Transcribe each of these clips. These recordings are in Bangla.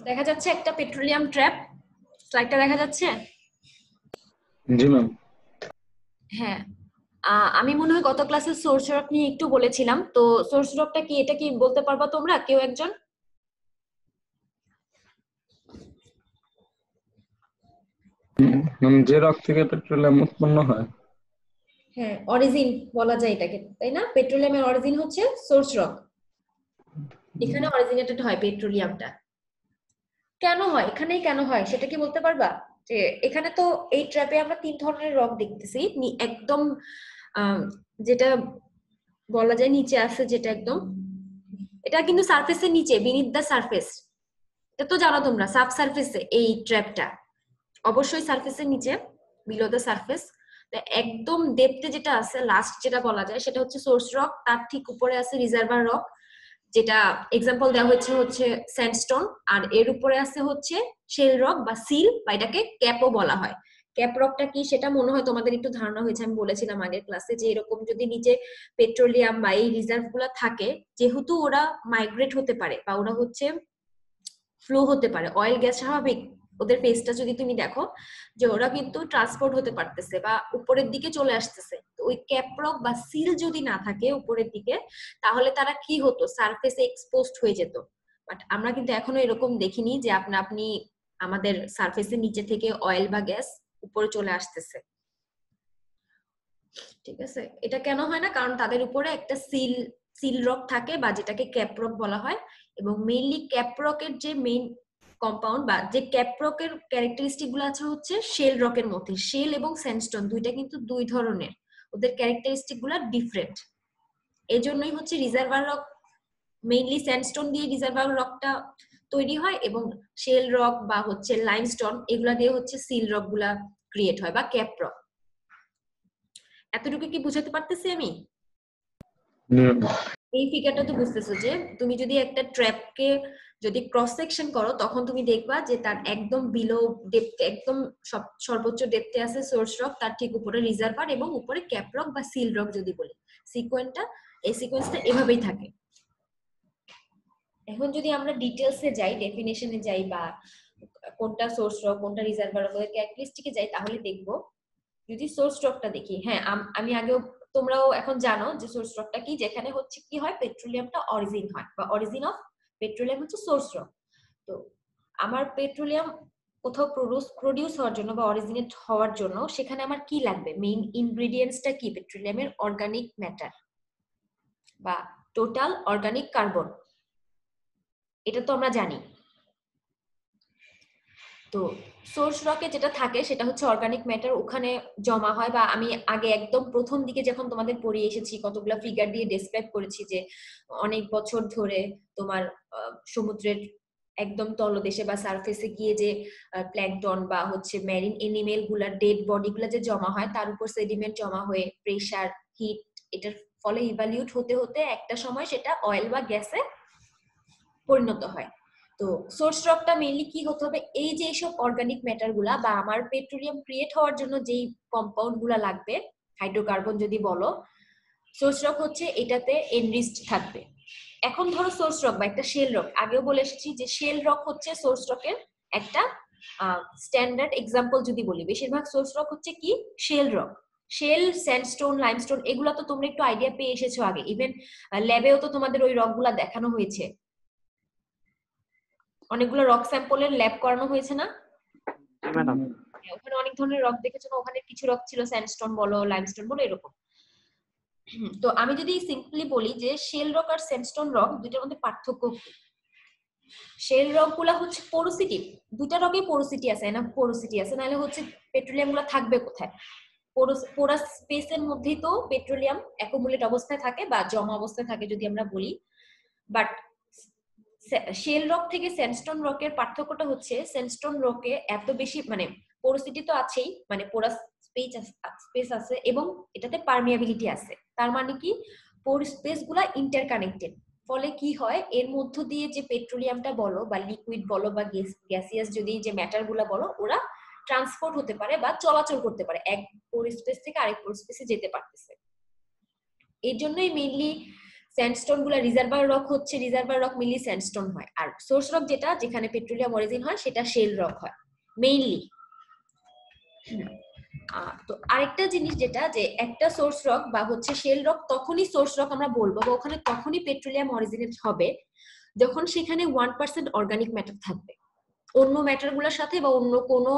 দেখা যাচ্ছে একটা পেট্রোলিয়াম ট্র্যাপ, স্লাইডটা দেখা যাচ্ছে? জি ম্যাম। হ্যাঁ, আমি মনে হয় গত ক্লাসে সোর্স রক নিয়ে একটু বলেছিলাম। তো সোর্স রকটা কি, এটা কি বলতে পারবা তোমরা কেউ একজন? যে রক থেকে পেট্রোলিয়াম উৎপন্ন হয়। হ্যাঁ, অরিজিন বলা যায় এটাকে, তাই না? পেট্রোলিয়ামের অরিজিন হচ্ছে সোর্স রক। এখানে অরিজিনেটেড হয় পেট্রোলিয়ামটা। কেন হয়, এখানেই কেন হয় সেটা কি বলতে পারবা? যে এখানে তো এই ট্র্যাপে আমরা তিন ধরনের রক দেখতেছি। একদম যেটা বলা যায় নিচে আছে, যেটা একদম, এটা কিন্তু সারফেসের নিচে, বিনিথ দ্য সারফেস। এটা তো জানো তোমরা, সাব সারফেসে এই ট্র্যাপটা অবশ্যই সারফেসের নিচে, বিলো দ্য সারফেস। একদম ডেপথে যেটা আছে, লাস্ট যেটা বলা যায় সেটা হচ্ছে সোর্স রক। তার ঠিক উপরে আছে রিজার্ভার রক, যেটা এক্সাম্পল দেওয়া হচ্ছে হচ্ছে স্যান্ডস্টোন। আর এর উপরে আছে হচ্ছে শেল রক বা সিল, বা এটাকে ক্যাপও বলা হয়। ক্যাপ রকটা কি সেটা মনে হয় তোমাদের একটু ধারণা হয়েছে, আমি বলেছিলাম আগের ক্লাসে, যে এরকম যদি নিচে পেট্রোলিয়াম বা এই রিজার্ভ গুলা থাকে, যেহেতু ওরা মাইগ্রেট হতে পারে বা ওরা হচ্ছে ফ্লো হতে পারে, অয়েল গ্যাস স্বাভাবিক, ওদের পেজটা যদি তুমি দেখো যে ওরা কিন্তু ট্রান্সপোর্ট হতে পারতেছে বা উপরের দিকে চলে আসতেছে। তো ওই ক্যাপ্রক বা সিল যদি না থাকে উপরের দিকে, তাহলে তারা কি হতো, সারফেসে এক্সপোজড হয়ে যেত। বাট আমরা কিন্তু এখনো এরকম দেখিনি যে আপনি আমাদের সারফেসের নিচে থেকে অয়েল বা গ্যাস উপরে চলে আসতেছে। ঠিক আছে, এটা কেন হয় না? কারণ তাদের উপরে একটা সিল সিল রক থাকে, বা যেটাকে ক্যাপ্রক বলা হয়। এবং মেইনলি ক্যাপ্রকের যে মেইন কম্পাউন্ড বা যে ক্যাপ্রকের ক্যারেক্টারিস্টিক গুলো আছে হচ্ছে শেল রকের মধ্যে। শেল এবং স্যান্ডস্টোন দুইটা কিন্তু দুই ধরনের, ওদের ক্যারেক্টারিস্টিক গুলা ডিফারেন্ট। এই জন্যই হচ্ছে রিজার্ভার রক মেইনলি স্যান্ডস্টোন দিয়ে রিজার্ভার রকটা তৈরি হয়, এবং শেল রক বা হচ্ছে লাইমস্টোন এগুলা দিয়ে হচ্ছে সিল রক গুলা ক্রিয়েট হয় বা ক্যাপ্রক। এতটুকু কি বুঝাতে পারতেছি আমি? এই ফিগারটা তো বুঝতেছো যে তুমি যদি একটা ট্র্যাপকে যদি ক্রস সেকশন করো, তখন তুমি দেখবা যে তার একদম বিলো ডেপথে, একদম সর্বোচ্চ ডেপথে আছে সোর্স রক, তার ঠিক উপরে রিজার্ভার, এবং উপরে ক্যাপ রক বা সিল রক যদি বলি। সিকোয়েন্সটা, এই সিকোয়েন্সটা এভাবেই থাকে। এখন যদি আমরা ডিটেলসে যাই, ডেফিনেশনে যাই, বা কোনটা সোর্স রক কোনটা রিজার্ভার রক ওদের ক্যারেক্টারিস্টিকে যাই, তাহলে দেখবো। যদি সোর্স রকটা দেখি, হ্যাঁ আমি আগেও, তোমরাও এখন জানো যে সোর্স রকটা কি, যেখানে হচ্ছে কি হয়, পেট্রোলিয়ামটা অরিজিন হয়, বা অরিজিন অফ পেট্রোলিয়াম হচ্ছে সোর্স রক। তো আমার পেট্রোলিয়াম কোথাও প্রডিউস হওয়ার জন্য বা অরিজিনেট হওয়ার জন্য সেখানে আমার কি লাগবে, মেইন ইনগ্রেডিয়েন্টসটা কি, পেট্রোলিয়ামের অর্গানিক ম্যাটার বা টোটাল অর্গানিক কার্বন, এটা তো আমরা জানি। তো সোর্স রকে যেটা থাকে সেটা হচ্ছে অর্গানিক ম্যাটার, ওখানে জমা হয়। বা আমি আগে একদম প্রথম দিকে যখন তোমাদের পড়িয়ে এসেছি, কতগুলো ফিগার দিয়ে ডেসক্রাইব করেছি যে অনেক বছর ধরে তোমার সমুদ্রের একদম তলদেশে বা সারফেসে গিয়ে যে প্ল্যাঙ্কটন বা হচ্ছে মেরিন এনিমেল গুলার ডেড বডি গুলা যে জমা হয়, তার উপর সেডিমেন্ট জমা হয়ে প্রেসার, হিট, এটার ফলে ইভালিউট হতে হতে একটা সময় সেটা অয়েল বা গ্যাসে পরিণত হয়। তো সোর্স রকটা মেইনলি কি হতে হবে, এই যে এইসব অর্গানিক ম্যাটার গুলা বা আমার পেট্রোলিয়াম ক্রিয়েট হওয়ার জন্য যেই কম্পাউন্ড গুলা লাগবে, হাইড্রোকার্বন যদি বলো, সোর্স রক হচ্ছে এটাতে এনরিচড থাকবে। এখন ধরো সোর্স রক বা একটা শেল রক, আগেও বলে এসেছি যে শেল রক হচ্ছে সোর্স রকের একটা স্ট্যান্ডার্ড এক্সাম্পল। যদি বলি, বেশিরভাগ সোর্স রক হচ্ছে কি shale rock. Shale, sandstone, limestone এগুলা তো তোমরা একটু আইডিয়া পেয়ে এসেছো আগে, ইভেন ল্যাবেও তো তোমাদের ওই রক গুলা দেখানো হয়েছে, অনেকগুলো রক স্যাম্পলের ল্যাব করানো হয়েছে না? ম্যাডাম। ওখানে অনেক ধরনের রক দেখেছো না? ওখানে কিছু রক ছিল স্যান্ডস্টোন বলো, লাইমস্টোন বলো, এরকম। তো আমি যদি সিম্পলি বলি যে শেল রক আর স্যান্ডস্টোন রক দুইটার মধ্যে পার্থক্য কি? শেল রক গুলা হচ্ছে পোরোসিটি, দুইটা রকে পোরোসিটি আছে না, পোরোসিটি আছে, নাহলে হচ্ছে পেট্রোলিয়াম গুলা থাকবে কোথায়? পোরাস স্পেসের মধ্যেই তো পেট্রোলিয়াম অ্যাকুমুলেট অবস্থায় থাকে বা জমা অবস্থায় থাকে যদি আমরা বলি। বাট শেল রক থেকে স্যান্ডস্টোন রকের পার্থক্যটা হচ্ছে স্যান্ডস্টোন রকে এত বেশি মানে পোরোসিটি তো আছেই, মানে পোরাস স্পেস আছে এবং এটাতে পারমিয়াবিলিটি আছে। তার মানে কি পোর স্পেস গুলা ইন্টারকানেক্টেড, ফলে কি হয় এর মধ্য দিয়ে যে পেট্রোলিয়ামটা বলো বা লিকুইড বলো বা গ্যাসিয়াস যদি যে ম্যাটার গুলা বলো ওরা ট্রান্সপোর্ট হতে পারে বা চলাচল করতে পারে, এক পোর স্পেস থেকে আরেক পোর স্পেসে যেতে পারতেছে। এর জন্যই মেইনলি স্যান্ডস্টোন গুলা রিজার্ভার রক হচ্ছে, রিজার্ভার রক মেইনলি স্যান্ডস্টোন হয়, আর সোর্স রক যেটা যেখানে পেট্রোলিয়াম অরিজিন হয় সেটা শেল রক হয় মেইনলি। তো আরেকটা জিনিস যেটা যে একটা সোর্স রক বা হচ্ছে শেল রক তখনই সোর্স রক আমরা বলবো বা ওখানে তখনই পেট্রোলিয়াম অরিজিনেট হবে যখন সেখানে 1% অর্গানিক ম্যাটার থাকবে অন্য ম্যাটার গুলোর সাথে বা অন্য কোনো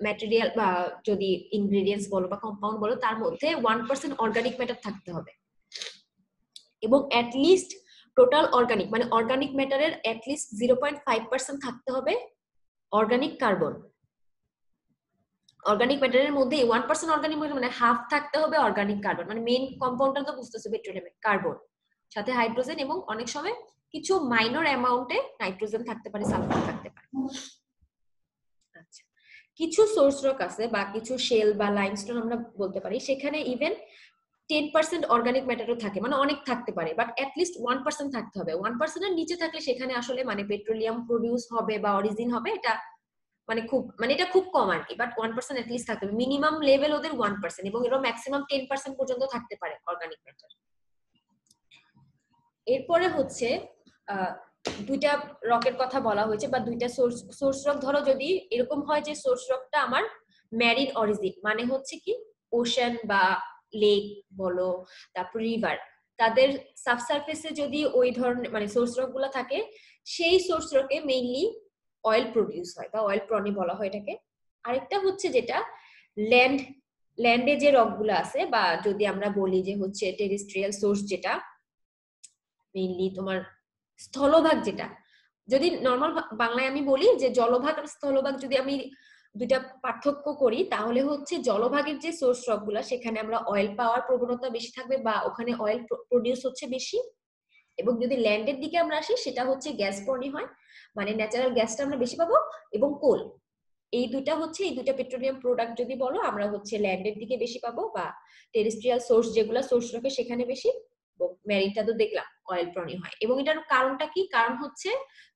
ম্যাটেরিয়াল বা যদি ইনগ্রেডিয়েন্টস বলো বা কম্পাউন্ড বলো তার মধ্যে 1% অর্গানিক ম্যাটার থাকতে হবে এবং অ্যাটলিস্ট টোটাল অর্গানিক মানে অর্গানিক ম্যাটারের অ্যাটলিস্ট 0.5% থাকতে হবে অর্গানিক কার্বন। অর্গানিক ম্যাটারের মধ্যে 1% অর্গানিক ম্যাটার মানে হাফ থাকতে হবে অর্গানিক কার্বন, মানে মেইন কম্পাউন্ডটা তো বুঝতেছো পেট্রোলিয়ামে কার্বন সাথে হাইড্রোজেন এবং অনেক সময় কিছু মাইনর অ্যামাউন্টে নাইট্রোজেন থাকতে পারে, সালফার থাকতে পারে। আচ্ছা, কিছু সোর্স রক আছে বা কিছু শেল বা লাইমস্টোন আমরা বলতে পারি সেখানে ইভেন 10% অর্গানিক ম্যাটারও থাকে, মানে অনেক থাকতে পারে বাট অ্যাটলিস্ট 1% থাকতে হবে। 1% এর নিচে থাকলে সেখানে আসলে মানে পেট্রোলিয়াম প্রডিউস হবে বা অরিজিন হবে এটা মানে খুব মানে এটা খুব কম আর কি, বাট 1% অ্যাটলিস্ট থাকতে হবে। মিনিমাম লেভেল ওদের 1% এবং এর ম্যাক্সিমাম 10% পর্যন্ত থাকতে পারে অর্গানিক ম্যাটার। এরপরে হচ্ছে দুইটা রকের কথা বলা হয়েছে বা দুইটা সোর্স রক। ধরো যদি এরকম হয় যে সোর্স রকটা আমার ম্যারিন অরিজিন, মানে হচ্ছে কি ওশান বা লেক বলো তারপর রিভার, তাদের সাবসারফেসে যদি ওই ধরনের মানে সোর্স রক গুলা থাকে সেই সোর্স রকে মেইনলি অয়েল প্রডিউস হয় বা অয়েল প্রনি বলা হয় এটাকে। আরেকটা হচ্ছে যেটা ল্যান্ডে যে রক গুলো আছে বা যদি আমরা বলি যে হচ্ছে টেরেস্ট্রিয়াল সোর্স যেটা মেইনলি তোমার স্থলভাগ, যেটা যদি নর্মাল বাংলায় আমি বলি যে জলভাগ আর স্থলভাগ যদি আমি দুইটা পার্থক্য করি তাহলে হচ্ছে জলভাগের যে সোর্স রক গুলা সেখানে আমরা অয়েল পাওয়ার প্রবণতা বেশি থাকবে বা ওখানে অয়েল প্রডিউস হচ্ছে বেশি, এবং যদি ল্যান্ডের দিকে আমরা আসি সেটা হচ্ছে গ্যাস প্রনি হয়, মানে ন্যাচারাল গ্যাসটা আমরা বেশি পাবো এবং কোল। এই দুইটা পেট্রোলিয়াম প্রোডাক্ট যদি বলো আমরা হচ্ছে ল্যান্ডের দিকে বেশি পাবো বা টেরেস্ট্রিয়াল সোর্স যেগুলা সোর্স রকে সেখানে বেশি, ম্যারিনটা তো দেখলাম অয়েল প্রনি হয়। এবং এটার কারণটা কি, কারণ হচ্ছে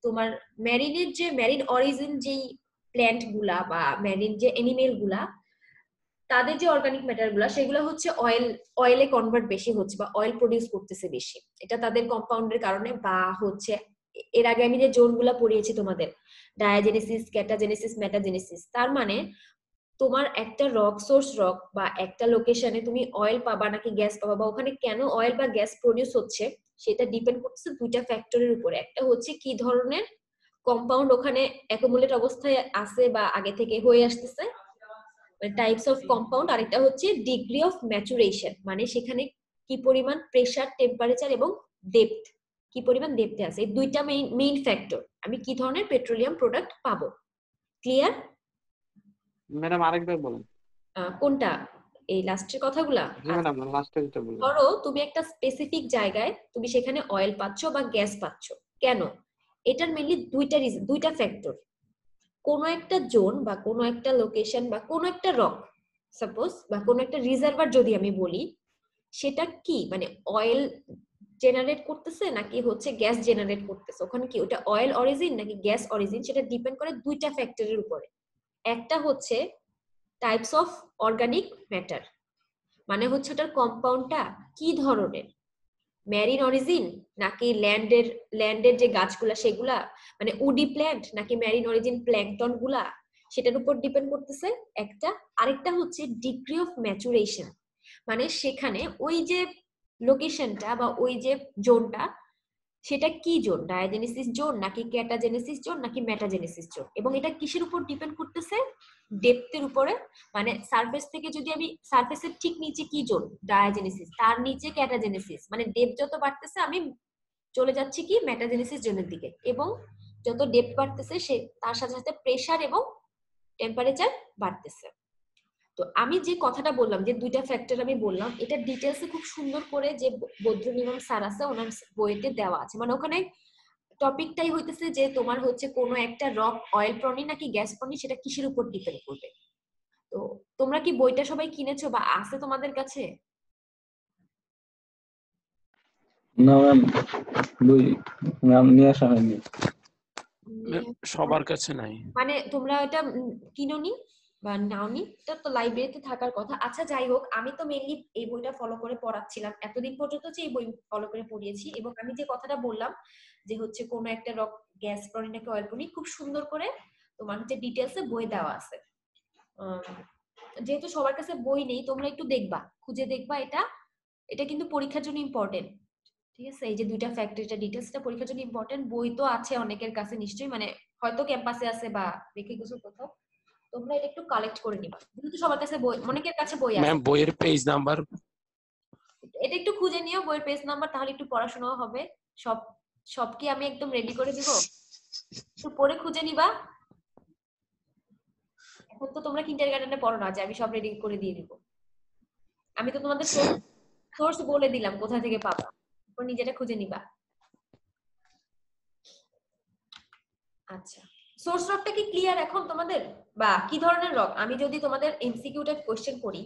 তোমার ম্যারিনের যে ম্যারিন অরিজিন যেই প্ল্যান্ট গুলা বা ম্যারিন যে এনিমেল গুলা তাদের যে অর্গানিক ম্যাটার গুলা সেগুলো হচ্ছে অয়েলে কনভার্ট বেশি হচ্ছে বা অয়েল প্রডিউস করতেছে বেশি, এটা তাদের কম্পাউন্ডের কারণে বা হচ্ছে এর আগে আমি যে জোন গুলা পড়িয়েছি তোমাদের ডায়াজেনেসিস ক্যাটাজেনেসিস মেটাজেনেসিস, তার মানে তোমার একটা রক সোর্স রক বা একটা লোকেশনে তুমি অয়েল পাবা নাকি গ্যাস পাবা বা ওখানে কেন অয়েল বা গ্যাস প্রডিউস হচ্ছে সেটা ডিপেন্ড করছে দুইটা ফ্যাক্টরের উপরে। একটা হচ্ছে কি ধরনের কম্পাউন্ড ওখানে অ্যাকুমুলেট অবস্থায় আছে বা আগে থেকে হয়ে আসতেছে টাইপস অফ কম্পাউন্ড, আরেকটা হচ্ছে ডিগ্রি অফ ম্যাচুরেশন, মানে সেখানে কি পরিমাণ প্রেসার টেম্পারেচার এবং ডেপথ কি পরিমাণ ডেপথে আছে। এই দুইটা মেইন ফ্যাক্টর আমি কি ধরনের পেট্রোলিয়াম প্রোডাক্ট পাবো। ক্লিয়ার? ম্যাডাম আরেকবার বলেন। কোনটা? এই লাস্টের কথাগুলা? জি ম্যাডাম, লাস্টে যেটা বললেন। ধরো তুমি একটা স্পেসিফিক জায়গায় তুমি সেখানে অয়েল পাচ্ছ বা গ্যাস পাচ্ছ, কেন? এটার মেইনলি দুইটা রিজন, দুইটা ফ্যাক্টর। কোনো একটা জোন বা কোনো একটা লোকেশন বা কোনো একটা রক সাপোজ বা কোনো একটা রিজার্ভার যদি আমি বলি সেটা কি মানে অয়েল জেনারেট করতেছে নাকি হচ্ছে গ্যাস জেনারেট করতেছে, ওখানে কি ওটা অয়েল অরিজিন নাকি গ্যাস অরিজিন সেটা ডিপেন্ড করে দুইটা ফ্যাক্টরের উপরে। একটা হচ্ছে টাইপস অফ অর্গানিক ম্যাটার, মানে হচ্ছে ওটার কম্পাউন্ডটা কি ধরনের, ম্যারিন অরিজিন নাকি ল্যান্ডের যে গাছগুলা সেগুলা মানে উডি প্ল্যান্ট নাকি ম্যারিন অরিজিন প্ল্যাঙ্কটন গুলা, সেটার উপর ডিপেন্ড করতেছে একটা। আরেকটা হচ্ছে ডিগ্রি অফ ম্যাচুরেশন, মানে সেখানে ওই যে লোকেশনটা বা ওই যে জোনটা সেটা কি জোন, ডায়াজেনেসিস জোন নাকি ক্যাটাজেনেসিস জোন নাকি মেটাজেনেসিস জোন, এবং এটা কিসের উপর ডিপেন্ড করতেছে, ডেপথের উপরে। মানে সারফেস থেকে যদি আমি সারফেসের ঠিক নিচে কি জোন ডায়াজেনেসিস, তার নিচে ক্যাটাজেনেসিস, মানে ডেপথ যত বাড়তেছে আমি চলে যাচ্ছি কি মেটাজেনেসিস জোনের দিকে, এবং যত ডেপথ বাড়তেছে সে তার সাথে সাথে প্রেসার এবং টেম্পারেচার বাড়তেছে। তো তো আমি যে কথাটা বললাম, যে দুইটা ফ্যাক্টর আমি বললাম, এটা ডিটেলসে খুব সুন্দর করে যে বদ্রুল স্যার আছে ওনার বইতে দেওয়া আছে। মানে ওখানে টপিকটাই হইতেছে যে তোমার হচ্ছে কোনো একটা রক অয়েল প্রনি নাকি গ্যাস প্রনি, সেটা কিসের উপর ডিপেন্ড করবে। তো তোমরা কি বইটা সবাই কিনেছো বা আছে তোমাদের কাছে? না ম্যাম, বই ম্যাম নিয়ে আসা হয়নি। সবার কাছে নাই। মানে তোমরা এটা কিনোনি বা নাওনি, এটা তো লাইব্রেরিতে থাকার কথা। আচ্ছা যাই হোক, আমি তো মেইনলি এই বইটা ফলো করে পড়াচ্ছিলাম এতদিন পর্যন্ত, যে এই বই ফলো করে পড়িয়েছি। এবং আমি যে কথাটা বললাম যে হচ্ছে কোনো একটা রক গ্যাস প্রনি নাকি অয়েল প্রনি, খুব সুন্দর করে তোমার হচ্ছে ডিটেলসে বই দেওয়া আছে। যেহেতু সবার কাছে বই নেই, তোমরা একটু দেখবা, খুঁজে দেখবা। এটা এটা কিন্তু পরীক্ষার জন্য ইম্পর্টেন্ট, ঠিক আছে? এই যে দুইটা ফ্যাক্টর, এটা ডিটেলসটা পরীক্ষার জন্য ইম্পর্টেন্ট। বই তো আছে অনেকের কাছে নিশ্চয়ই, মানে হয়তো ক্যাম্পাসে আছে বা রেখে গেছো কোথাও। তোমরা এটা একটু কালেক্ট করে নিবা, যেহেতু সবার কাছে বই, অনেকের কাছে বই আছে। ম্যাম বইয়ের পেজ নাম্বার এটা একটু খুঁজে নিও, বইয়ের পেজ নাম্বার, তাহলে একটু পড়াশোনাও হবে। সব সব কি আমি একদম রেডি করে দিব? একটু পড়ে খুঁজে নিবা। এখন তো তোমরা কিন্ডারগার্টেনে পড়ো না যে আমি সব রেডি করে দিয়ে দিব। আমি তো তোমাদের সোর্স বলে দিলাম কোথা থেকে পাবা, তারপর নিজেটা খুঁজে নিবা। আচ্ছা, সোর্স রকটা কি ক্লিয়ার এখন তোমাদের? বা কি ধরনের রক? আমি যদি তোমাদের এমসিকিউটা কোশ্চেন করি,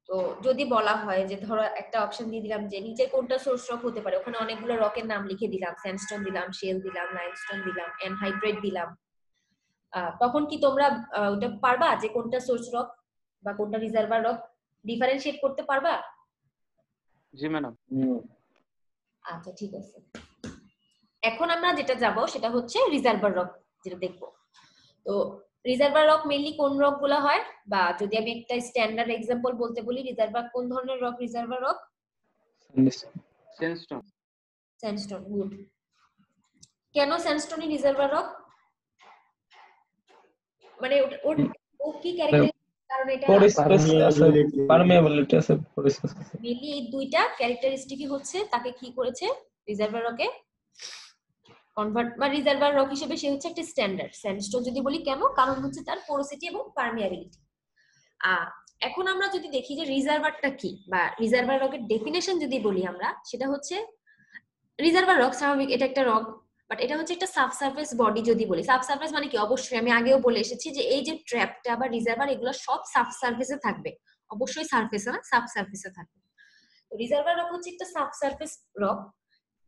তো যদি বলা হয় যে ধরো একটা অপশন দিয়ে দিলাম যে নিচে কোনটা সোর্স রক হতে পারে, ওখানে অনেকগুলো রকের নাম লিখে দিলাম, স্যান্ডস্টোন দিলাম, শেল দিলাম, লাইমস্টোন দিলাম, অ্যানহাইড্রেট দিলাম, তখন কি তোমরা ওটা পারবা যে কোনটা সোর্স রক বা কোনটা রিজার্ভার রক ডিফারেন্সিয়েট করতে পারবা? জি ম্যাডাম। আচ্ছা ঠিক আছে, এখন আমরা যেটা যাব সেটা হচ্ছে রিজার্ভার রক, যেটা দেখবো। তো রিজার্ভার রক মেইনলি কোন রক গুলা হয়, বা যদি আমি একটা স্ট্যান্ডার্ড এক্সাম্পল বলতে বলি, রিজার্ভার কোন ধরনের rock? Reservoir rock sandstone. Sandstone. Good. কেন স্যান্ডস্টোনই রিজার্ভার রক? মানে ওর ও কি ক্যারেক্টার? কারণ এটা পারমিয়াবিলিটি আছে, মেইনলি এই দুইটা ক্যারেক্টারিস্টিকই হচ্ছে তাকে কি করেছে রিজার্ভার রকে কনভার্ট, বা রিজার্ভার রক হিসেবে সে হচ্ছে একটা স্ট্যান্ডার্ড। স্যান্ডস্টোন যদি বলি কেন, কারণ হচ্ছে তার পোরোসিটি এবং পারমিয়াবিলিটি। এখন আমরা যদি দেখি যে রিজার্ভারটা কি, বা রিজার্ভার রকের ডেফিনেশন যদি বলি আমরা, সেটা হচ্ছে রিজার্ভার রক স্বাভাবিক এটা একটা রক, বাট এটা হচ্ছে একটা সাবসারফেস বডি। যদি বলি সাবসারফেস মানে কি, অবশ্যই আমি আগেও বলে এসেছি যে এই যে ট্র্যাপটা বা রিজার্ভার, এগুলো সব সাবসারফেসে থাকবে, অবশ্যই সারফেসে না, সাবসারফেসে থাকবে। রিজার্ভার রক হচ্ছে একটা সাবসারফেস রক,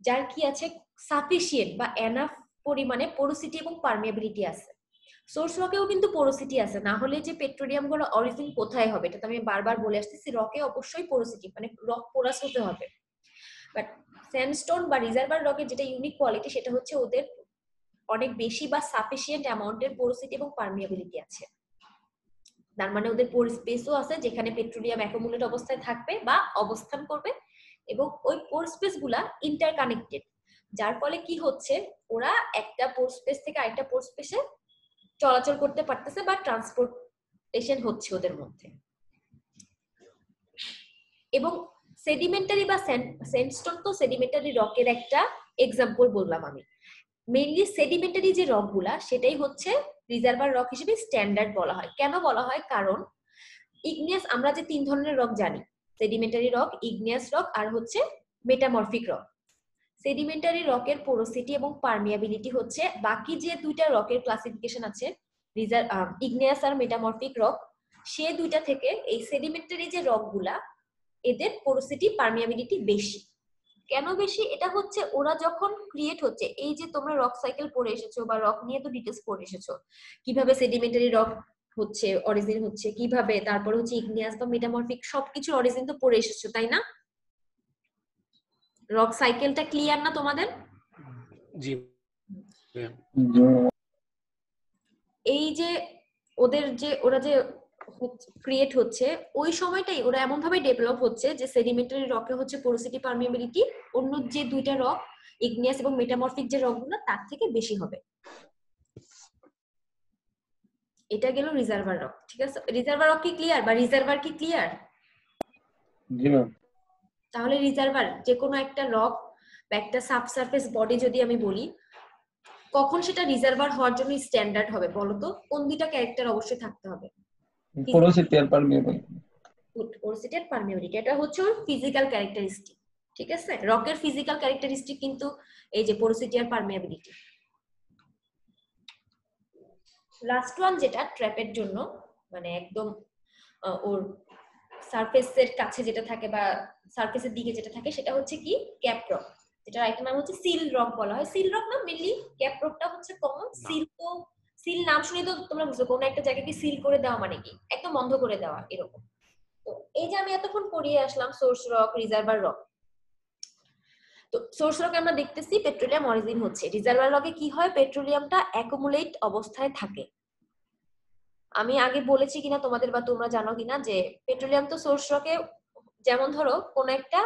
যার কি আছে সাফিসিয়েন্ট বা এনাফ পরিমাণে পোরোসিটি এবং পারমিয়াবিলিটি আছে। সোর্স রকেও কিন্তু পোরোসিটি আছে, না হলে যে পেট্রোলিয়াম গুলো অরিজিন কোথায় হবে, এটা তো আমি বারবার বলে আসতেছি, রকে অবশ্যই পোরোসিটি মানে রক পোরাস হতে হবে। বাট স্যান্ডস্টোন বা রিজার্ভার রকের যেটা ইউনিক কোয়ালিটি, সেটা হচ্ছে ওদের অনেক বেশি বা সাফিসিয়েন্ট অ্যামাউন্টের পোরোসিটি এবং পারমিয়াবিলিটি আছে। তার মানে ওদের পোর স্পেসও আছে যেখানে পেট্রোলিয়াম অ্যাকুমুলেট অবস্থায় থাকবে বা অবস্থান করবে, এবং ওই পোর স্পেস গুলা ইন্টারকানেক্টেড, যার ফলে কি হচ্ছে ওরা একটা পোর স্পেস থেকে আরেকটা পোর স্পেসে চলাচল করতে পারতেছে বা ট্রান্সপোর্টেশন হচ্ছে ওদের মধ্যে। এবং সেডিমেন্টারি বা স্যান্ডস্টোন তো সেডিমেন্টারি রকের একটা এক্সাম্পল বললাম আমি। মেইনলি সেডিমেন্টারি যে রক গুলা, সেটাই হচ্ছে রিজার্ভার রক হিসেবে স্ট্যান্ডার্ড বলা হয়। কেন বলা হয়? কারণ ইগনিয়াস, আমরা যে তিন ধরনের রক জানি, সেডিমেন্টারি রক, ইগনিয়াস রক আর হচ্ছে মেটামরফিক রক। সেডিমেন্টারি রকের পোরোসিটি এবং পারমিয়াবিলিটি হচ্ছে বাকি যে দুইটা রকের ক্লাসিফিকেশন আছে, ইগনিয়াস আর মেটামরফিক রক, সে দুইটা থেকে এই সেডিমেন্টারি যে রক গুলা, এদের পোরোসিটি পারমিয়াবিলিটি বেশি। কেন বেশি? এটা হচ্ছে ওরা যখন ক্রিয়েট হচ্ছে, এই যে তোমরা রক সাইকেল পড়ে এসেছো বা রক নিয়ে তো ডিটেলস পড়ে এসেছো, কিভাবে সেডিমেন্টারি রক হচ্ছে অরিজিন হচ্ছে, কিভাবে তারপর হচ্ছে ইগনিয়াস বা মেটামরফিক, সবকিছুর অরিজিন তো পড়ে এসেছো, তাই না? রক সাইকেলটা ক্লিয়ার না তোমাদের? জি। এই যে ওদের যে ওরা যে ক্রিয়েট হচ্ছে, ওই সময়টাই ওরা এমন ভাবে ডেভেলপ হচ্ছে যে সেডিমেন্টারি রকে হচ্ছে পোরোসিটি পারমিয়াবিলিটি অন্য যে দুইটা রক, ইগনিয়াস এবং মেটামরফিক যে রকগুলো, তার থেকে বেশি হবে। এটা গেল রিজার্ভার রক, ঠিক আছে? রিজার্ভার রক কি ক্লিয়ার, বা রিজার্ভার কি ক্লিয়ার? জি ম্যাম। তাহলে রিজার্ভার যে কোনো একটা রক বা একটা সাবসারফেস বডি যদি আমি বলি, কখন সেটা রিজার্ভার হওয়ার জন্য স্ট্যান্ডার্ড হবে বলো তো? কোন দুইটা ক্যারেক্টার অবশ্যই থাকতে হবে? পোরোসিটি আর পারমিয়াবিলিটি। পোরোসিটি আর পারমিয়াবিলিটি এটা হচ্ছে ওর ফিজিক্যাল ক্যারেক্টারিস্টিক, ঠিক আছে? রকের ফিজিক্যাল ক্যারেক্টারিস্টিক কিন্তু এই যে পোরোসিটি আর পারমিয়াবিলিটি। লাস্ট ওয়ান যেটা ট্র্যাপের জন্য, মানে একদম ওর সারফেসের কাছে যেটা থাকে বা সারফেসের দিকে যেটা থাকে সেটা হচ্ছে কি ক্যাপ রক, যেটা রাইট নাম হচ্ছে সিল রক বলা হয়। সিল রক না, মেনলি ক্যাপ রকটা হচ্ছে কমন। সিল তো সিল নাম শুনে তো তোমরা বুঝছো কোন একটা জায়গাকে সিল করে দেওয়া মানে কি একদম বন্ধ করে দেওয়া এরকম। তো এই যে আমি এতক্ষণ পড়িয়ে আসলাম সোর্স রক, রিজার্ভার রক। তো সোর্স রকে আমরা দেখতেছি পেট্রোলিয়াম অরিজিন হচ্ছে, রিজার্ভার রকে কি হয় পেট্রোলিয়ামটা অ্যাকুমুলেট অবস্থায় থাকে। আমি আগে বলেছি কিনা তোমাদের বা তোমরা জানো কিনা যে পেট্রোলিয়াম তো সোর্স রকে, যেমন ধরো কোন একটা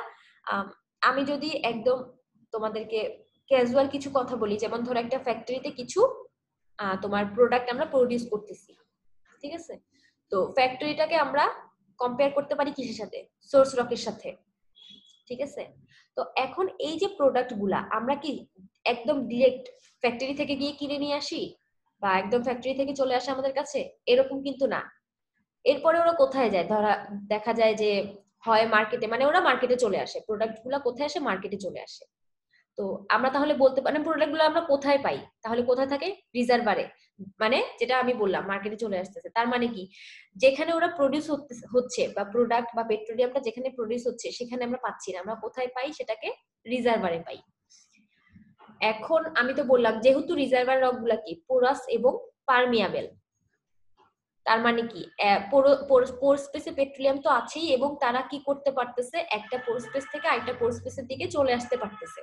আমি যদি একদম তোমাদেরকে ক্যাজুয়াল কিছু কথা বলি, যেমন ধরো একটা ফ্যাক্টরিতে কিছু তোমার প্রোডাক্ট আমরা প্রডিউস করতেছি, ঠিক আছে? তো ফ্যাক্টরিটাকে আমরা কম্পেয়ার করতে পারি কিসের সাথে? সোর্স রকের সাথে, ঠিক আছে? তো এখন এই যে প্রোডাক্ট গুলা আমরা কি একদম ডিরেক্ট ফ্যাক্টরি থেকে গিয়ে কিনে নিয়ে আসি বা একদম ফ্যাক্টরি থেকে চলে আসে আমাদের কাছে? এরকম কিন্তু না। এরপরে ওরা কোথায় যায়? ধরা দেখা যায় যে হয় মার্কেটে, মানে ওরা মার্কেটে চলে আসে, প্রোডাক্ট গুলা কোথায় আসে? মার্কেটে চলে আসে। তো আমরা তাহলে বলতে পারি প্রোডাক্ট গুলো আমরা কোথায় পাই? তাহলে কোথায় থাকে? রিজার্ভারে। মানে যেটা আমি বললাম মার্কেটে চলে আসতেছে, তার মানে কি যেখানে ওরা প্রডিউস হচ্ছে বা প্রোডাক্ট বা পেট্রোলিয়ামটা যেখানে প্রডিউস হচ্ছে সেখানে আমরা পাচ্ছি না, আমরা কোথায় পাই? সেটাকে রিজার্ভারে পাই। এখন আমি তো বললাম যেহেতু রিজার্ভার রক গুলা কি পোরাস এবং পারমিয়াবেল, তার মানে কি পোর স্পেসে পেট্রোলিয়াম তো আছেই এবং তারা কি করতে পারতেছে? একটা পোর স্পেস থেকে আরেকটা পোর স্পেসের দিকে চলে আসতে পারতেছে।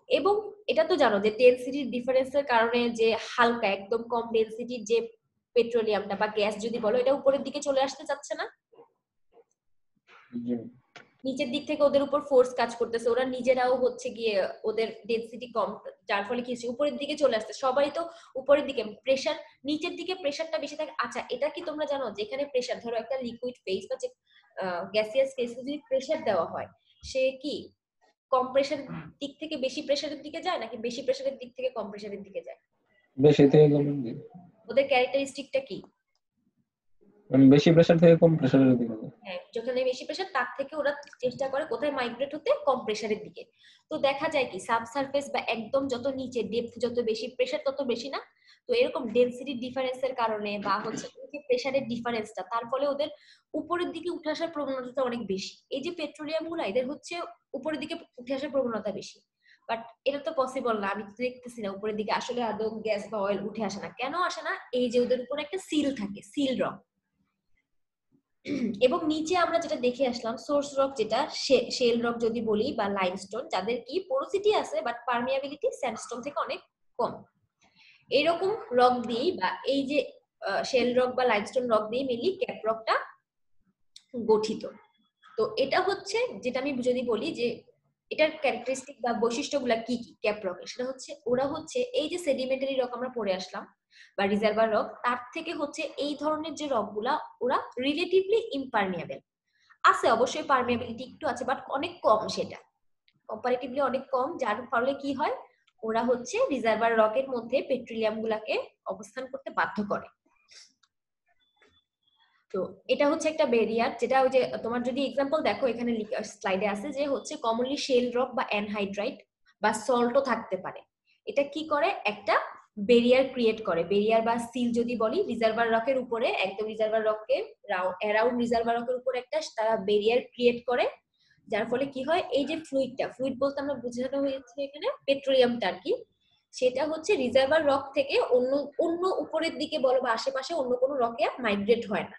এবং এটা তো জানো যে ডেনসিটির ডিফারেন্সের কারণে যে হালকা একদম কম ডেনসিটির যে পেট্রোলিয়ামটা বা গ্যাস যদি বলো, এটা উপরের দিকে চলে আসতে চাচ্ছে না, নিচের দিক থেকে ওদের উপর ফোর্স কাজ করতেছে, ওরা নিজেরাও হচ্ছে গিয়ে ওদের ডেনসিটি কম, যার ফলে কি হচ্ছে উপরের দিকে চলে আসছে। সবাই তো উপরের দিকে, প্রেসার নিচের দিকে প্রেসারটা বেশি থাকে। আচ্ছা এটা কি তোমরা জানো যেখানে প্রেসার, ধরো একটা লিকুইড ফেজ বা গ্যাসিয়াস ফেজে যদি প্রেসার দেওয়া হয়, সে কি কম প্রেসারের দিক থেকে বেশি প্রেসারের দিকে যায় নাকি বেশি প্রেসারের দিক থেকে কম প্রেসারের দিকে যায়? বেশি থেকে কম, ওদের ক্যারেক্টারিস্টিকটা কি? মানে বেশি প্রেসার থেকে কম প্রেসারের দিকে যায়। হ্যাঁ, যেখানে বেশি প্রেসার তার থেকে ওরা চেষ্টা করে কোথায় মাইগ্রেট হতে? কম প্রেসারের দিকে। তো দেখা যায় কি সাবসারফেস বা একদম যত নিচে ডেপথ যত বেশি, প্রেসার তত বেশি না? তো এরকম ডেনসিটি ডিফারেন্সের কারণে বা হচ্ছে যে প্রেসারের ডিফারেন্সটা, তার ফলে ওদের উপরের দিকে উঠে আসার প্রবণতা অনেক বেশি। এই যে পেট্রোলিয়াম গুলো এদের হচ্ছে উপরের দিকে উঠে আসার প্রবণতা বেশি, বাট এটা তো পসিবল না। আমি তো দেখতেছি না উপরের দিকে আসলে আদৌ গ্যাস বা অয়েল উঠে আসে না। কেন আসে না? এই যে ওদের উপরে একটা সিল থাকে, সিল রক। এবং নিচে আমরা যেটা দেখে আসলাম সোর্স রক, যেটা শেল রক যদি বলি বা লাইমস্টোন, যাদের কি পোরোসিটি আছে বাট পারমিয়াবিলিটি স্যান্ডস্টোন থেকে অনেক কম। এরকম রক দিয়েই বা এই যে শেল রক বা লাইমস্টোন রক দিয়ে মিলি ক্যাপ রকটা গঠিত। তো এটা হচ্ছে যেটা আমি যদি বলি যে এটার ক্যারেক্টারিস্টিক বা বৈশিষ্ট্যগুলা কি কি ক্যাপ রকের, সেটা হচ্ছে ওরা হচ্ছে এই যে সেডিমেন্টারি রক আমরা পড়ে আসলাম বা রিজার্ভার রক, তার থেকে হচ্ছে এই ধরনের যে রকগুলা ওরা রিলেটিভলি ইমপারমিয়াবেল আছে। অবশ্যই পারমিয়াবিলিটি একটু আছে বাট অনেক কম, সেটা কম্পারেটিভলি অনেক কম, যার ফলে কি হয় ওরা হচ্ছে রিজার্ভার রকের মধ্যে পেট্রোলিয়াম গুলাকে অবস্থান করতে বাধ্য করে। তো এটা হচ্ছে একটা ব্যারিয়ার, যেটা ওই যে তোমার যদি এক্সাম্পল দেখো এখানে স্লাইডে আছে যে হচ্ছে কমনলি শেল রক বা অ্যানহাইড্রাইট বা সল্টও থাকতে পারে। এটা কি করে? একটা ব্যারিয়ার ক্রিয়েট করে, ব্যারিয়ার বা সিল যদি বলি রিজার্ভার রকের উপরে, একদম রিজার্ভার রককে অ্যারাউন্ড রিজার্ভার রকের উপরে একটা তারা ব্যারিয়ার ক্রিয়েট করে, যার ফলে কি হয় এই যে ফ্লুইডটা, ফ্লুইড বলতে আমরা বোঝানো হয়েছে এখানে পেট্রোলিয়ামটা আর কি, সেটা হচ্ছে রিজার্ভার রক থেকে অন্য অন্য উপরের দিকে বলো বা আশেপাশে অন্য কোনো রকে মাইগ্রেট হয় না।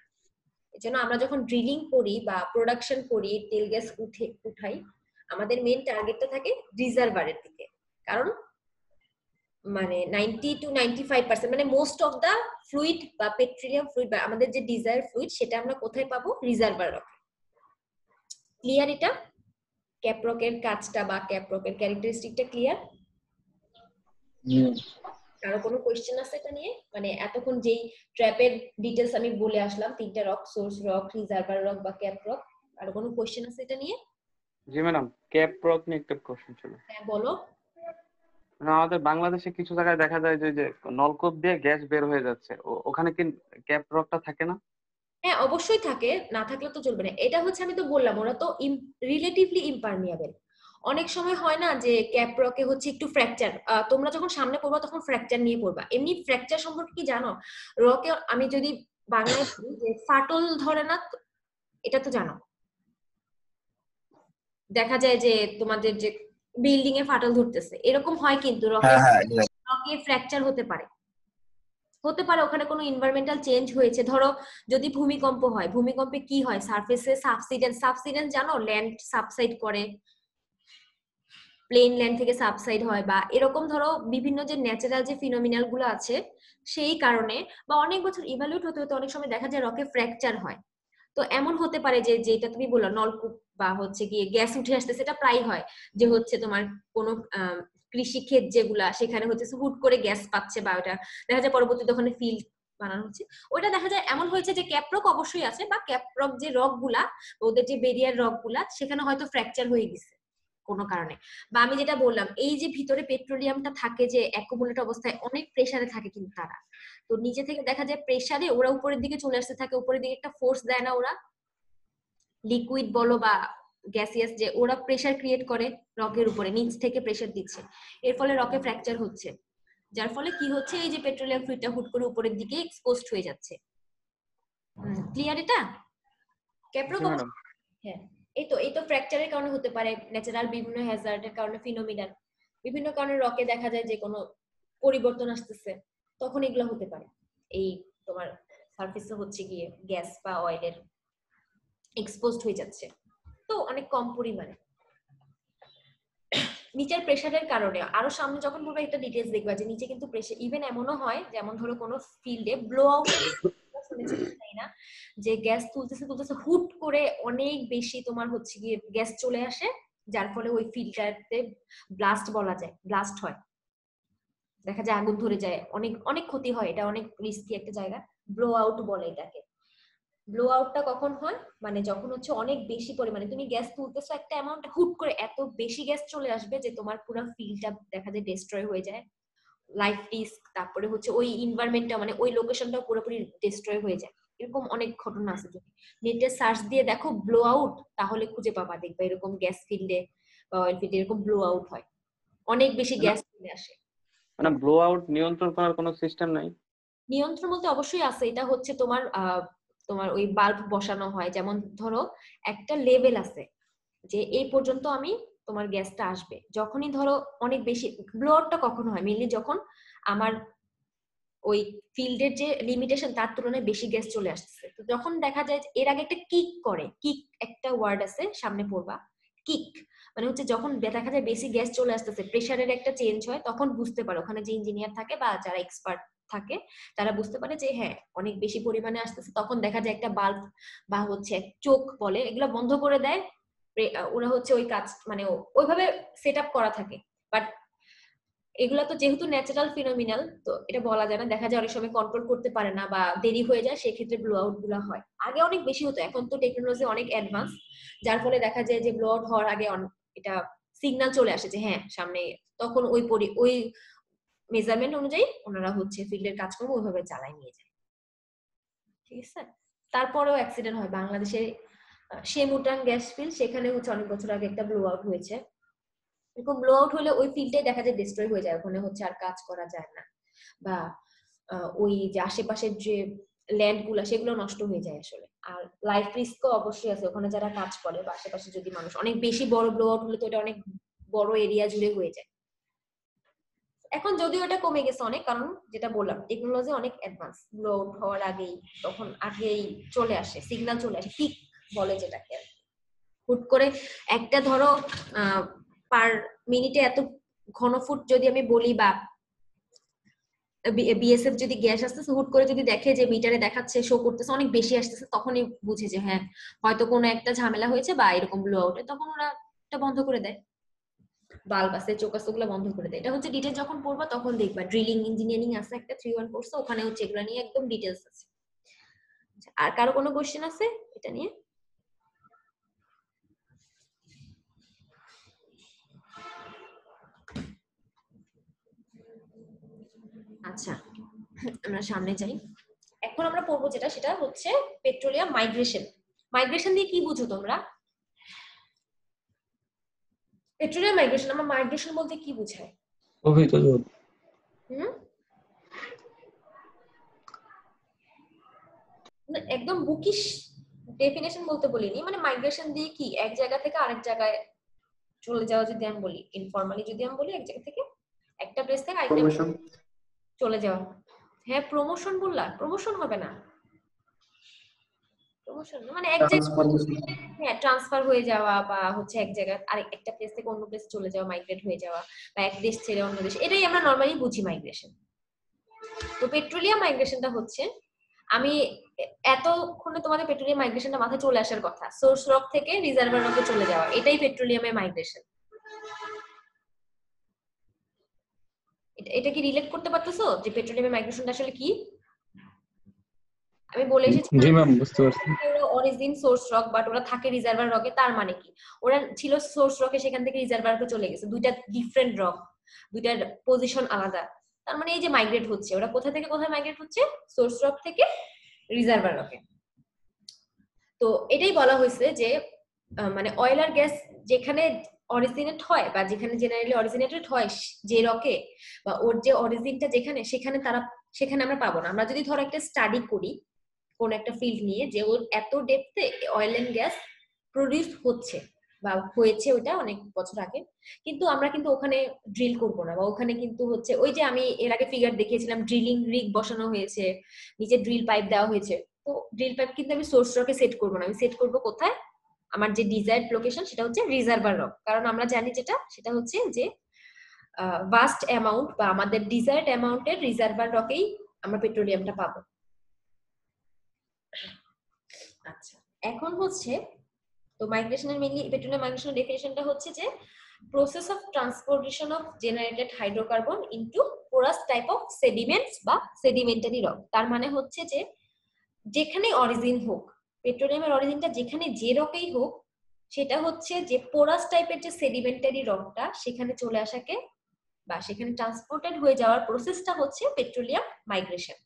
এজন্য আমরা যখন ড্রিলিং করি বা প্রোডাকশন করি, তেল গ্যাস উঠাই, আমাদের মেইন টার্গেটটা থাকে রিজার্ভারের দিকে। কারণ মানে 90 to 95% মানে মোস্ট অফ দা ফ্লুইড বা পেট্রোলিয়াম ফ্লুইড বা আমাদের যে ডিজায়ার ফ্লুইড সেটা আমরা কোথায় পাবো? রিজার্ভার রকে। ক্লিয়ার? এটা ক্যাপ্রকের কাজটা বা ক্যাপ্রকের ক্যারেক্টারিস্টিকটা ক্লিয়ার? কারো কোনো কোয়েশ্চেন আছে এটা নিয়ে? মানে এতক্ষণ যেই ট্র্যাপের ডিটেলস আমি বলে আসলাম, তিনটা rock, source rock, reservoir rock বা ক্যাপ রক, কারো কোনো কোয়েশ্চেন আছে এটা নিয়ে? জি ম্যাডাম, ক্যাপ রক নিয়ে একটা প্রশ্ন ছিল। হ্যাঁ বলো। মানে আমাদের বাংলাদেশে কিছু জায়গায় দেখা যায় যে যে নলকূপ দিয়ে গ্যাস বের হয়ে যাচ্ছে, ওখানে কি ক্যাপ রকটা থাকে না? হ্যাঁ অবশ্যই থাকে, না থাকলে তো চলবে না। এটা হচ্ছে আমি তো বললাম ওরা তো রিলেটিভলি ইম্পারমিয়াবল। অনেক সময় হয় না যে ক্যাপ রকে হচ্ছে একটু ফ্র্যাকচার, তোমরা যখন সামনে পড়বা তখন ফ্র্যাকচার নিয়ে পড়বা। এমনি ফ্র্যাকচার সম্পর্কে কি জানো? রকে আমি যদি বাংলায় বলি যে ফাটল ধরে না, এটা তো জানো। দেখা যায় যে তোমাদের যে বিল্ডিং এ ফাটল ধরতেছে এরকম হয়, কিন্তু রকে হ্যাঁ হ্যাঁ yes. রকে ফ্র্যাকচার হতে পারে। হতে পারে ওখানে কোনো এনভায়রনমেন্টাল চেঞ্জ হয়েছে। ধরো যদি ভূমিকম্প হয়, ভূমিকম্পে কি হয়, সারফেসে সাবসিডেন্স জানো, ল্যান্ড সাবসাইড করে, প্লেন ল্যান্ড থেকে সাবসাইড হয়, বা এরকম ধরো বিভিন্ন যে ন্যাচারাল যে ফিনোমিনাল গুলো আছে সেই কারণে, বা অনেক বছর ইভালুয়েট হতে হতে অনেক সময় দেখা যায় রকে ফ্র্যাকচার হয়। তো এমন হতে পারে যে যেটা তুমি বললো নলকূপ বা হচ্ছে গিয়ে গ্যাস উঠে আসতে, সেটা প্রায় হয় যে হচ্ছে তোমার কোনো কৃষি ক্ষেত যেগুলা সেখানে হচ্ছে হুট করে গ্যাস পাচ্ছে, বা ওটা দেখা যায় পরবর্তীতে ওখানে ফিল্ড বানানো হচ্ছে। ওইটা দেখা যায় এমন হয়েছে যে ক্যাপরক অবশ্যই আছে, বা ক্যাপরক যে রক গুলা, ওদের যে বেরিয়ার রক গুলা সেখানে হয়তো ফ্র্যাকচার হয়ে গেছে কোনো কারণে। বা আমি যেটা বললাম এই যে ভিতরে পেট্রোলিয়ামটা থাকে যে অ্যাকুমুলেট অবস্থায় অনেক প্রেসারে থাকে কিন্তু তারা, তো নিচে থেকে দেখা যায় প্রেসারে ওরা উপরের দিকে চলে আসতে থাকে, উপরের দিকে একটা ফোর্স দেয় না ওরা, লিকুইড বলো বা গ্যাসিয়াস, যে ওরা প্রেসার ক্রিয়েট করে রকের উপরে, নিচ থেকে প্রেসার দিচ্ছে, এর ফলে রকে ফ্র্যাকচার হচ্ছে। যার ফলে কি হচ্ছে, এই যে পেট্রোলিয়াম ফ্লুইডটা হুট করে উপরের দিকে এক্সপোজড হয়ে যাচ্ছে। ক্লিয়ার এটা? ক্যাপ্রো জি ম্যাডাম। হ্যাঁ, এই তো ফ্র্যাকচারের কারণে হতে পারে, ন্যাচারাল বিভিন্ন হ্যাজার্ডের কারণে, ফিনোমিনাল বিভিন্ন কারণে রকে দেখা যায় যে কোনো পরিবর্তন আসতেছে, তখন এগুলো হতে পারে। এই তোমার সারফেসে হচ্ছে গিয়ে গ্যাস বা অয়েলের এক্সপোজড হয়ে যাচ্ছে, তো অনেক কম পরিমাণে। নিচের প্রেসারের কারণে আরো সামনে যখন পড়বে একটা ডিটেলস দেখবা যে নিচে কিন্তু প্রেসার, ইভেন এমনও হয় যেমন ধরো কোনো ফিল্ডে ব্লো আউট শুনেছি তাই না, যে গ্যাস তুলতেছে তুলতেছে হুট করে অনেক বেশি তোমার হচ্ছে গিয়ে গ্যাস চলে আসে, যার ফলে ওই ফিল্ডটাতে ব্লাস্ট বলা যায়, ব্লাস্ট হয়, দেখা যায় আগুন ধরে যায়, অনেক অনেক ক্ষতি হয়, এটা অনেক রিস্কি একটা জায়গা। ব্লো আউট বলে এটাকে। ব্লো আউটটা কখন হয়, মানে যখন হচ্ছে অনেক বেশি পরিমাণে তুমি গ্যাস তুলতেছো একটা অ্যামাউন্ট, হুট করে এত বেশি গ্যাস চলে আসবে যে তোমার পুরো ফিল্ডটা দেখা যায় ডিস্ট্রয় হয়ে যায়, লাইফ রিস্ক, তারপরে হচ্ছে ওই এনভায়রনমেন্টটা মানে ওই লোকেশনটা পুরোপুরি ডিস্ট্রয় হয়ে যায়। এরকম অনেক ঘটনা আছে, যদি নেটে সার্চ দিয়ে দেখো ব্লো আউট তাহলে খুঁজে পাবা, দেখবে এরকম গ্যাস ফিল্ডে বা অয়েল ফিল্ডে এরকম ব্লো আউট হয়, অনেক বেশি গ্যাস চলে আসে। মানে ব্লো আউট নিয়ন্ত্রণ করার কোনো সিস্টেম নাই? নিয়ন্ত্রণ বলতে অবশ্যই আছে, এটা হচ্ছে তোমার তোমার ওই বাল্ব বসানো হয়, যেমন ধরো একটা লেভেল আছে যে এই পর্যন্ত আমি তোমার গ্যাসটা আসবে, যখনই ধরো অনেক বেশি, ব্লো আউটটা কখন হয় মেইনলি যখন আমার ওই ফিল্ডের যে লিমিটেশন তার তুলনায় বেশি গ্যাস চলে আসছে, তো যখন দেখা যায় এর আগে একটা কিক করে, কিক একটা ওয়ার্ড আছে সামনে পড়বা, কিক মানে হচ্ছে যখন দেখা যায় বেশি গ্যাস চলে আসতেছে, প্রেসারের একটা চেঞ্জ হয়, তখন বুঝতে পারে ওখানে যে ইঞ্জিনিয়ার থাকে বা যারা এক্সপার্ট থাকে তারা বুঝতে পারে যে হ্যাঁ অনেক বেশি পরিমাণে আসতেছে, তখন দেখা যায় একটা বাল্ব বা হচ্ছে চোখ বলে এগুলো বন্ধ করে দেয়। ওরা হচ্ছে ওই কাজ মানে ওইভাবে সেট আপ করা থাকে, বাট এগুলা তো যেহেতু ন্যাচারাল ফিনোমিনাল, তো এটা বলা যায় না, দেখা যায় অনেক সময় কন্ট্রোল করতে পারে না বা দেরি হয়ে যায়, সেক্ষেত্রে ব্লো আউট গুলো হয়। আগে অনেক বেশি হতো, এখন তো টেকনোলজি অনেক অ্যাডভান্স, যার ফলে দেখা যায় যে ব্লো আউট হওয়ার আগে এটা সিগন্যাল চলে আসে যে হ্যাঁ সামনে, তখন ওই মেজারমেন্ট অনুযায়ী ওনারা হচ্ছে ফিল্ডের কাজকর্ম ওইভাবে চালায় নিয়ে যায়। ঠিক আছে, তারপরেও অ্যাক্সিডেন্ট হয় বাংলাদেশে, শেমুটাং গ্যাস ফিল্ড, সেখানে হচ্ছে অনেক বছর আগে একটা ব্লো আউট হয়েছে। এরকম ব্লো আউট হলে ওই ফিল্ডটাই দেখা যায় ডিস্ট্রয় হয়ে যায়, ওখানে হচ্ছে আর কাজ করা যায় না, বা ওই যে আশেপাশের যে ল্যান্ড গুলা সেগুলো নষ্ট হয়ে যায় আসলে। আর লাইফ রিস্কও অবশ্যই আছে ওখানে যারা কাজ করে, বা আশেপাশে যদি মানুষ, অনেক বেশি বড় ব্লো আউট হলে তো এটা অনেক বড় এরিয়া জুড়ে হয়ে যায়। এখন যদিও এটা কমে গেছে অনেক, কারণ যেটা বললাম টেকনোলজি অনেক অ্যাডভান্স, ব্লো আউট হওয়ার তখন আগেই চলে আসে, সিগন্যাল চলে আসে, পিক বলে যেটাকে। হুট করে একটা ধরো পার মিনিটে এত ঘনফুট যদি আমি বলি, বা বিএসএফ যদি গ্যাস আসতেছে হুট করে যদি দেখে যে মিটারে দেখাচ্ছে শো করতেছে অনেক বেশি আসতেছে, তখনই বুঝে যে হ্যাঁ হয়তো কোনো একটা ঝামেলা হয়েছে বা এরকম ব্লো আউটে, তখন ওরা এটা বন্ধ করে দেয়, বাল্ব আছে চোখ আছে ওগুলো বন্ধ করে দেয়। এটা হচ্ছে ডিটেলস যখন পড়বা তখন দেখবা, ড্রিলিং ইঞ্জিনিয়ারিং আছে একটা 3-1 কোর্সে, ওখানে হচ্ছে এগুলো নিয়ে একদম ডিটেলস আছে। আর কারো কোনো কোশ্চেন আছে এটা নিয়ে? আচ্ছা আমরা সামনে যাই। এখন আমরা পড়বো যেটা, সেটা হচ্ছে পেট্রোলিয়াম মাইগ্রেশন। মাইগ্রেশন দিয়ে কি বুঝো তোমরা? পেট্রোলিয়াম মাইগ্রেশন, আমরা মাইগ্রেশন বলতে কি বুঝায়? প্রকৃত জোর। হুম, না, একদম বুকিশ ডেফিনেশন বলতে বলিনি, মানে মাইগ্রেশন দিয়ে কি এক জায়গা থেকে আরেক জায়গায় চলে যাওয়া, যদি আমি বলি ইনফরমালি, যদি আমি বলি এক জায়গা থেকে একটা প্লেস থেকে আরেকটা প্রমোশন। চলে যাওয়া। হ্যাঁ, প্রমোশন বললা? প্রমোশন হবে না, প্রমোশন মানে এক জায়গা, ট্রান্সফরমেশন। হ্যাঁ ট্রান্সফার হয়ে যাওয়া, বা হচ্ছে এক জায়গা আরেক একটা প্লেস থেকে অন্য প্লেসে চলে যাওয়া, মাইগ্রেট হয়ে যাওয়া, বা এক দেশ ছেড়ে অন্য দেশ, এটাই আমরা নরমালি বুঝি মাইগ্রেশন। তো পেট্রোলিয়াম মাইগ্রেশনটা হচ্ছে, আমি এতক্ষণে তোমাদের পেট্রোলিয়াম মাইগ্রেশনটা মাথায় চলে আসার কথা, সোর্স রক থেকে রিজার্ভার রকে চলে যাওয়া, এটাই পেট্রোলিয়ামের মাইগ্রেশন। এটা কি রিলেট করতে পারতেছো যে পেট্রোলিয়ামের মাইগ্রেশনটা আসলে কি? আমি বলে এসেছি জি ম্যাম, বুঝতে পারছি। অরিজিন সোর্স রক, বাট ওরা থাকে রিজার্ভার রকে, তার মানে কি ওরা ছিল সোর্স রকে, সেখান থেকে রিজার্ভারকে চলে গেছে, দুইটা ডিফারেন্ট রক, দুইটার পজিশন আলাদা। তার মানে এই যে মাইগ্রেট হচ্ছে, ওরা কোথা থেকে কোথায় মাইগ্রেট হচ্ছে? সোর্স রক থেকে রিজার্ভার রকে। তো এটাই বলা হয়েছে যে মানে অয়েল আর গ্যাস যেখানে অরিজিনেট হয়, বা যেখানে জেনারেলি অরিজিনেটেড হয় যে রকে, বা ওর যে অরিজিনটা যেখানে, সেখানে আমরা পাবো না। আমরা যদি ধরো একটা স্টাডি করি কোন একটা ফিল্ড নিয়ে, যে ওর এত ডেপথে অয়েল এন্ড গ্যাস প্রডিউস হচ্ছে বা হয়েছে, ওটা অনেক বছর আগে, কিন্তু আমরা কিন্তু ওখানে ড্রিল করব না, বা ওখানে কিন্তু হচ্ছে ওই যে আমি এর আগে ফিগার দেখিয়েছিলাম, ড্রিলিং রিগ বসানো হয়েছে, নিচে ড্রিল পাইপ দেওয়া হয়েছে। তো ড্রিল পাইপ কিন্তু আমি সোর্স রকে সেট করব না, আমি সেট করব কোথায়? আমার যে ডিজায়ার্ড লোকেশন সেটা হচ্ছে রিজার্ভার রক। কারণ আমরা জানি সেটা হচ্ছে যে ভাস্ট অ্যামাউন্ট বা আমাদের ডিজায়ার্ড অ্যামাউন্টের রিজার্ভার রকেই আমরা পেট্রোলিয়ামটা পাবো। আচ্ছা, এখন হচ্ছে তো মাইগ্রেশনের মেইনলি পেট্রোলিয়াম মাইগ্রেশনের ডেফিনিশনটা হচ্ছে যে process of transportation of generated hydrocarbon into porous type of sediments বা সেডিমেন্টারি রক। তার মানে হচ্ছে যে যেখানে অরিজিন হোক, পেট্রোলিয়ামের অরিজিনটা যেখানে যে রকেই হোক, সেটা হচ্ছে যে পোরাস টাইপের যে সেডিমেন্টারি রকটা সেখানে চলে আসাকে বা সেখানে ট্রান্সপোর্টেড হয়ে যাওয়ার প্রসেসটা হচ্ছে পেট্রোলিয়াম মাইগ্রেশন।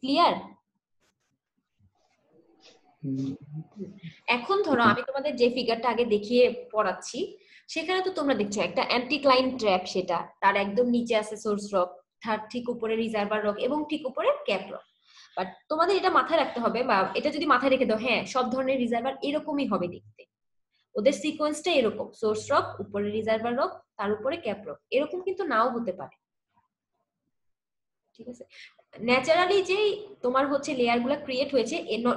ক্লিয়ার? এখন ধরো আমি তোমাদের যে ফিগারটা আগে দেখিয়ে পড়াচ্ছি, সেখানে তো তোমরা দেখছো একটা অ্যান্টিক্লাইন ট্র্যাপ, সেটা তার একদম নিচে আছে সোর্স রক, তার ঠিক উপরে রিজার্ভার রক, এবং ঠিক উপরে ক্যাপ রক। বাট তোমাদের এটা মাথায় রাখতে হবে, বা এটা যদি মাথায় রেখে দাও, হ্যাঁ সব ধরনের রিজার্ভার এরকমই হবে দেখতে, ওদের সিকোয়েন্সটা এরকম, সোর্স রক, উপরে রিজার্ভার রক, তার উপরে ক্যাপ রক, এরকম কিন্তু নাও হতে পারে। ঠিক আছে, ন্যাচারালি যে তোমার হচ্ছে লেয়ার গুলা ক্রিয়েট হয়েছে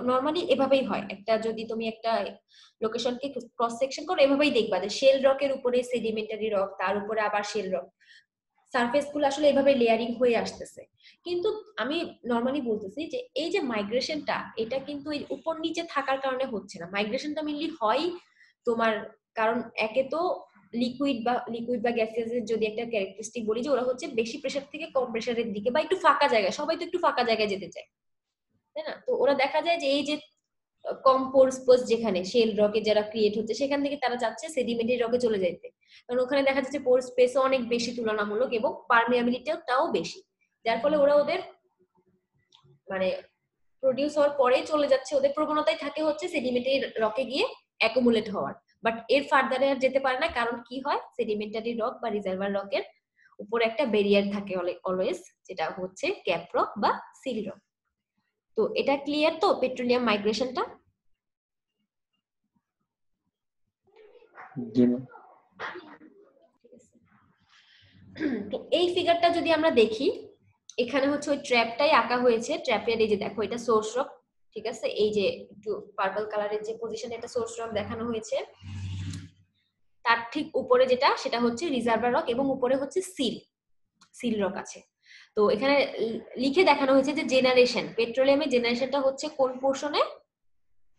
নরমালি এভাবেই হয়। একটা যদি তুমি একটা লোকেশনকে ক্রস সেকশন করো, এভাবেই দেখবা যে শেল রকের উপরে সেডিমেন্টারি রক, তার উপরে আবার শেল রক, সারফেস গুলো আসলে এভাবে লেয়ারিং হয়ে আসতেছে। কিন্তু আমি নরমালি বলতেছি যে এই যে মাইগ্রেশনটা, এটা কিন্তু এই উপর নিচে থাকার কারণে হচ্ছে না। মাইগ্রেশনটা মেইনলি হয় তোমার, কারণ একে তো লিকুইড বা গ্যাসিয়াসের যদি একটা ক্যারেক্টারিস্টিক বলি, যে ওরা হচ্ছে বেশি প্রেসার থেকে কম প্রেসারের দিকে, বা একটু ফাঁকা জায়গায়, সবাই তো একটু ফাঁকা জায়গায় যেতে চায়, তাই না? তো ওরা দেখা যায় যে এই যে কম পোর স্পেস যেখানে শেল রকে যারা ক্রিয়েট হচ্ছে, সেখান থেকে তারা চাচ্ছে সেডিমেন্টারি রকে চলে যেতে, কারণ ওখানে দেখা যাচ্ছে পোর স্পেসও অনেক বেশি তুলনামূলক, এবং পারমিয়াবিলিটিটাও বেশি, যার ফলে ওরা ওদের মানে প্রডিউস হওয়ার পরেই চলে যাচ্ছে, ওদের প্রবণতাই থাকে হচ্ছে সেডিমেন্টারি রকে গিয়ে অ্যাকুমুলেট হওয়ার, বাট এর ফার্দারে আর যেতে পারে না। কারণ কি হয়, সেডিমেন্টারি রক বা রিজার্ভার রকের উপরে একটা ব্যারিয়ার থাকে অলওয়েজ, যেটা হচ্ছে ক্যাপ রক বা সিল রক। তো এটা ক্লিয়ার তো পেট্রোলিয়াম মাইগ্রেশনটা? জি ম্যাম। তো এই ফিগারটা যদি আমরা দেখি, এখানে হচ্ছে ওই ট্র্যাপটাই আঁকা হয়েছে। ট্র্যাপের এই যে দেখো, এটা সোর্স রক, ঠিক আছে, এই যে একটু পার্পল কালারের যে পজিশনে এটা সোর্স রক দেখানো হয়েছে, তার ঠিক উপরে যেটা সেটা হচ্ছে রিজার্ভার রক, এবং উপরে হচ্ছে সিল রক আছে। তো এখানে লিখে দেখানো হয়েছে যে জেনারেশন, পেট্রোলিয়ামের জেনারেশনটা হচ্ছে কোন পোর্শনে?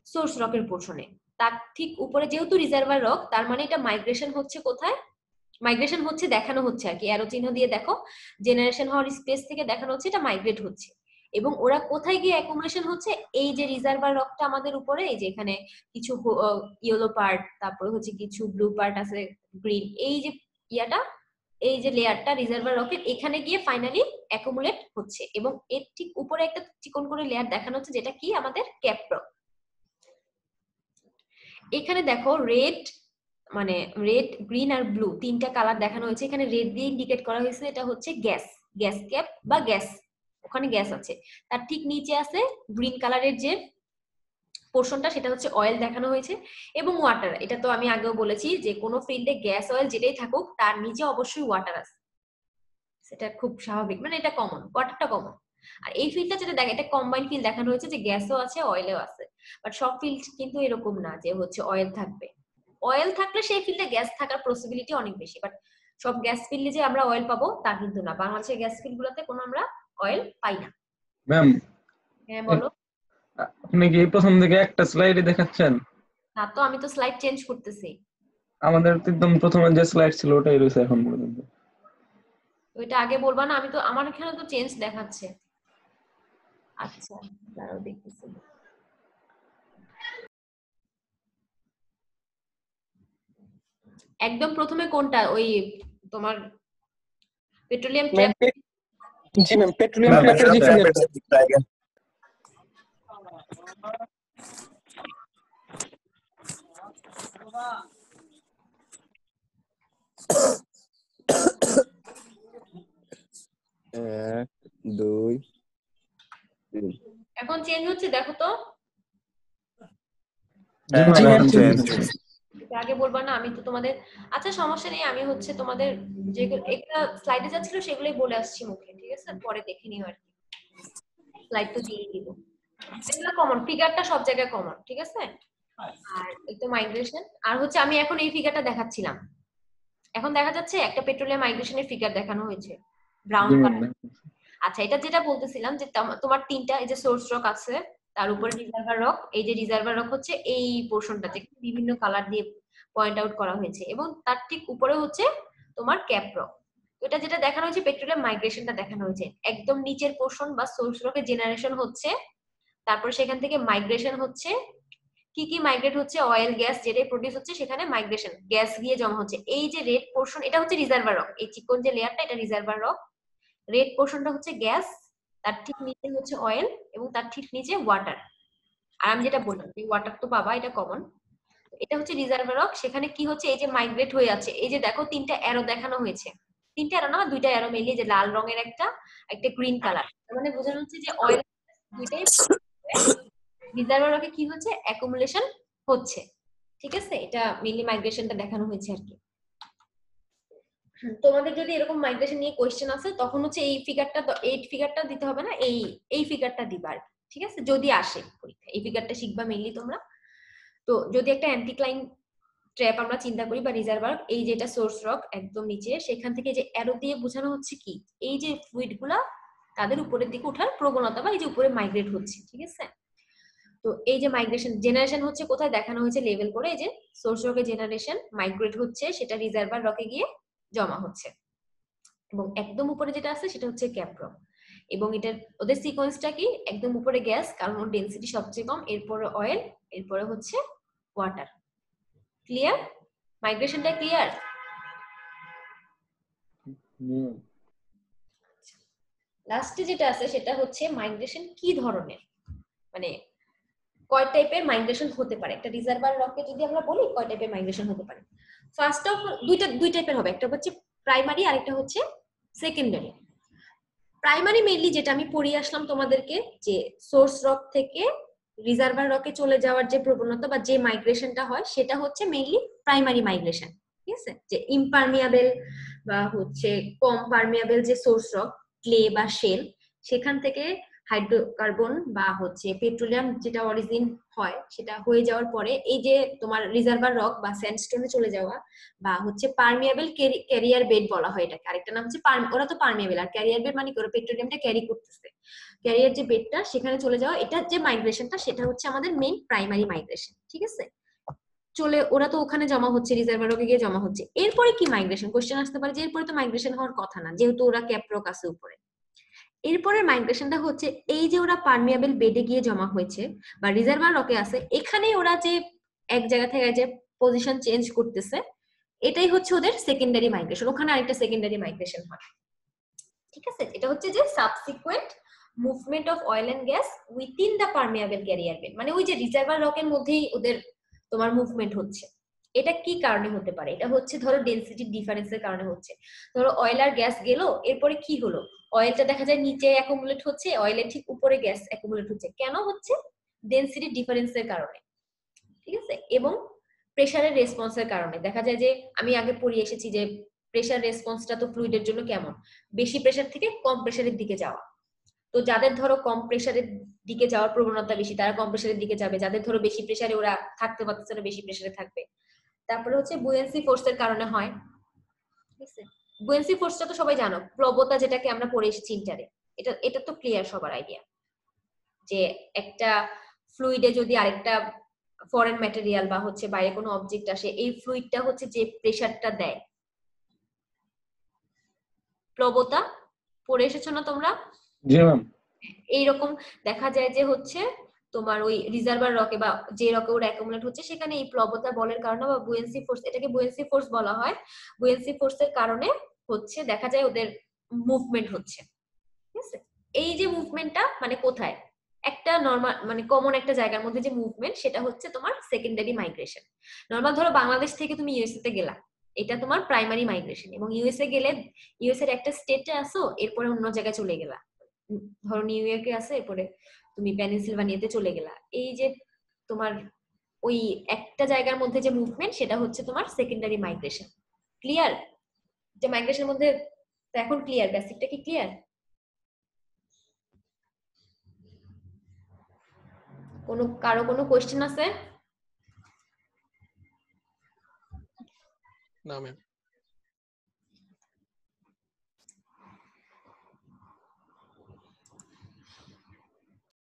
সোর্স রকের পোর্শনে। তার ঠিক উপরে যেহেতু রিজার্ভার রক, তার মানে এটা মাইগ্রেশন হচ্ছে কোথায়? মাইগ্রেশন হচ্ছে দেখানো হচ্ছে আর কি, অ্যারো চিহ্ন দিয়ে দেখো, জেনারেশন হওয়ার স্পেস থেকে দেখানো হচ্ছে এটা মাইগ্রেট হচ্ছে। এবং ওরা কোথায় গিয়ে অ্যাকুমুলেশন হচ্ছে? এই যে রিজার্ভার রকটা আমাদের উপরে, এই যে এখানে কিছু ইয়েলো পার্ট, তারপরে হচ্ছে কিছু ব্লু পার্ট আছে, গ্রিন, এই যে ইয়াটা এই যে লেয়ারটা রিজার্ভার রকের এখানে গিয়ে ফাইনালি অ্যাকুমুলেট হচ্ছে এবং এর ঠিক উপরে একটা চিকন করে লেয়ার দেখানো হচ্ছে যেটা কি আমাদের ক্যাপ রক। এখানে দেখো রেড মানে রেড, গ্রিন আর ব্লু তিনটা কালার দেখানো হয়েছে। এখানে রেড দিয়ে ইন্ডিকেট করা হয়েছে এটা হচ্ছে গ্যাস, গ্যাস ক্যাপ বা গ্যাস, ওখানে গ্যাস আছে। তার ঠিক নিচে আছে গ্রিন কালারের যে পোর্শনটা সেটা হচ্ছে অয়েল দেখানো হয়েছে এবং ওয়াটার। এটা তো আমি আগেও বলেছি যে কোনো ফিল্ডে গ্যাস অয়েল যেটাই থাকুক তার নিচে অবশ্যই ওয়াটার আছে, সেটা খুব স্বাভাবিক, মানে এটা কমন, ওয়াটারটা কমন। আর এই ফিল্ডটা যেটা দেখে এটা কম্বাইন ফিল্ড দেখানো হয়েছে যে গ্যাসও আছে অয়েলও আছে, বাট সব ফিল্ড কিন্তু এরকম না যে হচ্ছে অয়েল থাকবে। অয়েল থাকলে সেই ফিল্ডে গ্যাস থাকার পসিবিলিটি অনেক বেশি, বাট সব গ্যাস ফিল্ডে যে আমরা অয়েল পাবো তা কিন্তু না। বাংলাদেশের গ্যাস ফিল্ড গুলোতে কোনো আমরা অয়েল পাই না। ম্যাম হ্যাঁ বলো। আপনি কি প্রথম থেকে একটা স্লাইডে দেখাচ্ছেন? না তো, আমি তো স্লাইড চেঞ্জ করতেছি। আমাদের তো একদম প্রথমে যে স্লাইড ছিল ওটাই রয়েছে এখন পর্যন্ত। ওইটা আগে বলবা না, আমি তো আমার এখানে তো চেঞ্জ দেখাচ্ছে। আচ্ছা দাঁড়াও দেখতেছি। একদম প্রথমে কোনটা, ওই তোমার পেট্রোলিয়াম ট্র্যাপ? জি ম্যাম, পেট্রোলিয়াম ট্র্যাপের যে ফিগার। এক, দুই, তিন। এখন চেঞ্জ হচ্ছে দেখো তো। জি জি ম্যাম, ম্যাম, change হচ্ছে। এটা আগে বলবা না, আমি তো তোমাদের। আচ্ছা সমস্যা নেই, আমি হচ্ছে তোমাদের যেগুলো একটা স্লাইডে যাচ্ছিল সেগুলোই বলে আসছি মুখে, ঠিক আছে? পরে দেখে নিও আর কি, স্লাইড তো দিয়ে দিব। এগুলো কমন, ফিগারটা সব জায়গায় কমন, ঠিক আছে? আর একটু মাইগ্রেশন, আর হচ্ছে আমি এখন এই ফিগারটা দেখাচ্ছিলাম। এখন দেখা যাচ্ছে একটা পেট্রোলিয়াম মাইগ্রেশনের ফিগার দেখানো হয়েছে ব্রাউন জি কালার। ম্যাম, আচ্ছা এটা যেটা বলতেছিলাম যে তোমার তিনটা এই যে সোর্স রক আছে, তার উপরে রিজার্ভার রক, এই যে রিজার্ভার রক হচ্ছে এই পোর্শনটা যেখানে বিভিন্ন কালার দিয়ে পয়েন্ট আউট করা হয়েছে, এবং তার ঠিক উপরে হচ্ছে তোমার ক্যাপ রক। এটা যেটা দেখানো হয়েছে পেট্রোলিয়াম মাইগ্রেশনটা দেখানো হয়েছে, একদম নিচের পোর্শন বা সোর্স রকের জেনারেশন হচ্ছে, তারপর সেখান থেকে মাইগ্রেশন হচ্ছে। কি কি মাইগ্রেট হচ্ছে? অয়েল, গ্যাস যেটাই প্রডিউস হচ্ছে সেখানে মাইগ্রেশন, গ্যাস গিয়ে জমা হচ্ছে। এই যে রেড পোর্শন এটা হচ্ছে রিজার্ভার রক, এই চিকন যে লেয়ারটা এটা রিজার্ভার রক, রেড পোর্শনটা হচ্ছে গ্যাস, তার ঠিক নিচে হচ্ছে অয়েল এবং তার ঠিক নিচে ওয়াটার। আর আমি যেটা বললাম এই ওয়াটার তো পাবা, এটা কমন। এটা হচ্ছে রিজার্ভার রক, সেখানে কি হচ্ছে এই যে মাইগ্রেট হয়ে আছে, এই যে দেখো তিনটা অ্যারো দেখানো হয়েছে, তিনটা অ্যারো না দুইটা অ্যারো মিলিয়ে, যে লাল রঙের একটা একটা গ্রিন কালার, মানে বোঝানো হচ্ছে যে অয়েল দুইটাই রিজার্ভার রকে কি হচ্ছে অ্যাকুমুলেশন হচ্ছে, ঠিক আছে? এটা মেইনলি মাইগ্রেশনটা দেখানো হয়েছে আর কি। তোমাদের যদি এরকম মাইগ্রেশন নিয়ে কোয়েশ্চেন আছে তখন হচ্ছে এই ফিগারটা, এই ফিগারটা দিতে হবে না, এই ফিগারটা দিবা আর কি, ঠিক আছে? যদি আসে পরীক্ষা এই ফিগারটা শিখবা মেইনলি তোমরা। তো যদি একটা অ্যান্টিক্লাইন ট্র্যাপ আমরা চিন্তা করি বা রিজার্ভার, এই যেটা সোর্স রক একদম নিচে, সেখান থেকে যে অ্যারো দিয়ে বোঝানো হচ্ছে কি এই যে ফ্লুইড গুলা তাদের উপরের দিকে ওঠার প্রবণতা বা এই যে উপরে মাইগ্রেট হচ্ছে, ঠিক আছে? তো এই যে মাইগ্রেশন জেনারেশন হচ্ছে কোথায় দেখানো হয়েছে লেভেল করে, এই যে সোর্স রকে জেনারেশন মাইগ্রেট হচ্ছে, সেটা রিজার্ভার রকে গিয়ে জমা হচ্ছে, এবং একদম উপরে যেটা আছে সেটা হচ্ছে ক্যাপ রক। এবং এটার ওদের সিকোয়েন্সটা কি, একদম উপরে গ্যাস কারণ ওর ডেনসিটি সবচেয়ে কম, এরপরে অয়েল, এরপরে হচ্ছে ওয়াটার। ক্লিয়ার? মাইগ্রেশনটা ক্লিয়ার? লাস্টে যেটা আছে সেটা হচ্ছে মাইগ্রেশন কি ধরনের, মানে কয় টাইপের মাইগ্রেশন হতে পারে। একটা রিজার্ভার রকে যদি আমরা বলি কয় টাইপের মাইগ্রেশন হতে পারে, ফার্স্ট অফ দুই টাইপের হবে, একটা হচ্ছে প্রাইমারি আর একটা হচ্ছে সেকেন্ডারি। প্রাইমারি মেইনলি যেটা আমি পড়িয়ে আসলাম তোমাদেরকে, যে সোর্স রক থেকে রিজার্ভার রকে চলে যাওয়ার যে প্রবণতা বা যে মাইগ্রেশনটা হয় সেটা হচ্ছে মেইনলি প্রাইমারি মাইগ্রেশন, ঠিক আছে? যে ইমপারমিয়াবেল বা হচ্ছে কম পারমিয়াবেল যে সোর্স রক, ক্লে বা শেল, সেখান থেকে হাইড্রোকার্বন বা হচ্ছে পেট্রোলিয়াম যেটা অরিজিন হয় সেটা হয়ে যাওয়ার পরে এই যে তোমার রিজার্ভার রক বা স্যান্ডস্টোনে চলে যাওয়া, বা হচ্ছে পারমিয়াবেল ক্যারিয়ার বেড বলা হয় এটাকে, আরেকটা নাম হচ্ছে ওরা তো পারমিয়াবেল, আর ক্যারিয়ার বেড মানে কি ওরা পেট্রোলিয়ামটা ক্যারি করতেছে, ক্যারিয়ার যে বেডটা সেখানে চলে যাওয়া, এটা যে মাইগ্রেশনটা সেটা হচ্ছে আমাদের মেইন প্রাইমারি মাইগ্রেশন, ঠিক আছে? চলে ওরা তো ওখানে জমা হচ্ছে, রিজার্ভার রকে গিয়ে জমা হচ্ছে। এরপরে কি মাইগ্রেশন কোশ্চেন আসতে পারে যে এরপরে তো মাইগ্রেশন হওয়ার কথা না যেহেতু ওরা ক্যাপ রক আছে উপরে। এরপরের মাইগ্রেশনটা হচ্ছে এই যে ওরা পারমিয়াবেল বেডে গিয়ে জমা হয়েছে বা রিজার্ভার রকে আছে, এখানে ওরা যে এক জায়গা থেকে যে পজিশন চেঞ্জ করতেছে এটাই হচ্ছে ওদের সেকেন্ডারি মাইগ্রেশন, ওখানে আরেকটা সেকেন্ডারি মাইগ্রেশন হয়। ঠিক আছে, এটা হচ্ছে যে subsequent movement of oil and gas within the permeable carrier bed, মানে ওই যে রিজার্ভার রকের মধ্যেই ওদের তোমার মুভমেন্ট হচ্ছে। এটা কি কারণে হতে পারে? এটা হচ্ছে ধরো ডেনসিটি ডিফারেন্সের কারণে হচ্ছে। ধরো অয়েল আর গ্যাস গেল, এরপরে কি হলো, অয়েলটা দেখা যায় নিচে অ্যাকুমুলেট হচ্ছে, অয়েলের ঠিক উপরে গ্যাস অ্যাকুমুলেট হচ্ছে। কেন হচ্ছে? ডেনসিটি ডিফারেন্সের কারণে। ঠিক আছে, এবং প্রেসারের রেসপন্সের কারণে। দেখা যায় যে আমি আগে পড়িয়ে এসেছি যে প্রেসার রেসপন্সটা তো ফ্লুইডের জন্য কেমন, বেশি প্রেসার থেকে কম প্রেসারের দিকে যাওয়া। তো যাদের ধরো কম প্রেসারের দিকে যাওয়ার প্রবণতা বেশি, তারা কম প্রেসারের দিকে যাবে। যাদের ধরো বেশি প্রেসারে ওরা থাকতে পারতেছে না, বেশি প্রেসারে থাকবে। তারপরে হচ্ছে বুয়েন্সি ফোর্সের কারণে হয়। ঠিক আছে, বুয়েন্সি ফোর্সটা তো সবাই জানো, প্লবতা, যেটাকে আমরা পড়ে এসেছি ইন্টারে। এটা এটা তো ক্লিয়ার সবার আইডিয়া, যে একটা ফ্লুইডে যদি আরেকটা ফরেন ম্যাটেরিয়াল বা হচ্ছে বাইরে কোনো অবজেক্ট আসে, এই ফ্লুইডটা হচ্ছে যে প্রেসারটা দেয়, প্লবতা পড়ে এসেছো না তোমরা? জি ম্যাম। এইরকম দেখা যায় যে হচ্ছে তোমার ওই রিজার্ভার রকে বা যে রকে ওরা অ্যাকুমুলেট হচ্ছে, সেখানে এই প্লবতা বলের কারণে বা বুয়েন্সি ফোর্স, এটাকে বুয়েন্সি ফোর্স বলা হয়, বুয়েন্সি ফোর্সের কারণে হচ্ছে দেখা যায় ওদের মুভমেন্ট হচ্ছে। ঠিক আছে, এই যে মুভমেন্টটা মানে কোথায়, একটা নরমাল মানে কমন একটা জায়গার মধ্যে যে মুভমেন্ট, সেটা হচ্ছে তোমার সেকেন্ডারি মাইগ্রেশন। নরমাল ধরো বাংলাদেশ থেকে তুমি ইউএসএ তে গেলা, এটা তোমার প্রাইমারি মাইগ্রেশন। এবং ইউএসএ গেলে ইউএস এর একটা স্টেটে আসো, এরপরে অন্য জায়গায় চলে গেলা, ধরো নিউ ইয়র্কে আছে, এরপরে তুমি পেনিসিলভানিয়াতে চলে গেলা। এই যে তোমার ওই একটা জায়গার মধ্যে যে মুভমেন্ট, সেটা হচ্ছে তোমার সেকেন্ডারি মাইগ্রেশন। ক্লিয়ার? যে মাইগ্রেশনের মধ্যে তো এখন ক্লিয়ার, বেসিকটা কি ক্লিয়ার? কারো কোনো কোয়েশ্চেন আছে? না ম্যাম।